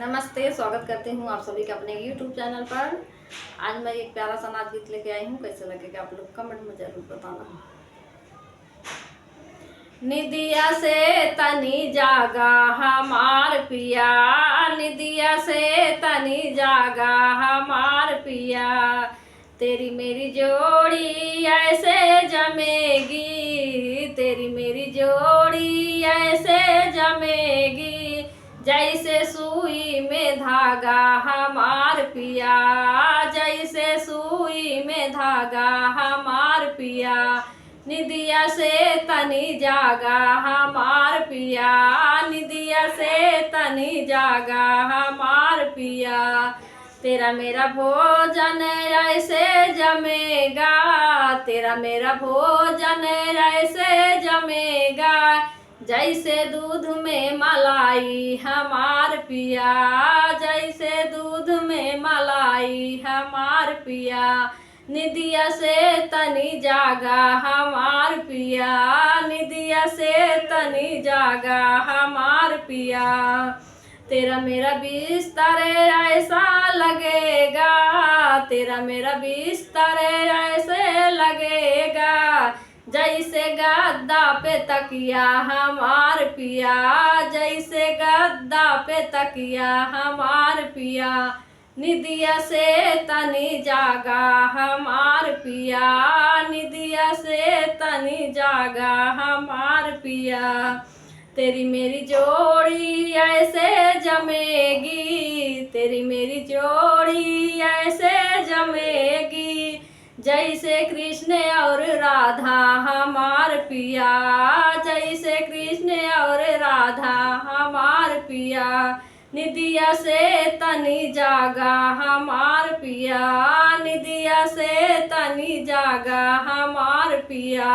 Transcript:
नमस्ते, स्वागत करती हूँ आप सभी का अपने YouTube चैनल पर। आज मैं एक प्यारा सा नाच गीत लेके आई हूँ। कैसे लगेगा आप लोग कमेंट में जरूर बताना। निदिया से तनी जागा हमार पिया, निदिया से तनी जागा हमार पिया, तेरी मेरी जोड़ी ऐसे जमेगी, तेरी मेरी जोड़ी ऐसे जमेगी, जैसे सुई में धागा हमार पिया, जैसे सुई में धागा हमार पिया, निदिया से तनी जागा हमार पिया, निदिया से तनी जागा हमार पिया, तेरा मेरा भोजन ऐसे जमेगा, तेरा मेरा भोजन ऐसे जमेगा, जैसे दूध में मलाई हमार पिया, जैसे दूध में मलाई हमार पिया, निदिया से तनी जागा हमार पिया, निदिया से तनी जागा हमार पिया, तेरा मेरा बिस्तर ऐसा लगेगा, तेरा मेरा बिस्तर ऐसे लगेगा, जैसे गद्दा पे तकिया हमार पिया, जैसे गद्दा पे तकिया हमार पिया, निदिया से तनी जागा हमार पिया, निदिया से तनी जागा हमार पिया, तेरी मेरी जोड़ी ऐसे जमेगी, तेरी मेरी जोड़ी ऐसे जमेगी, जैसे कृष्ण और राधा हमार पिया, जैसे कृष्ण और राधा हमार पिया, निदिया से तनी जागा हमार पिया, निदिया से तनी जागा हमार पिया।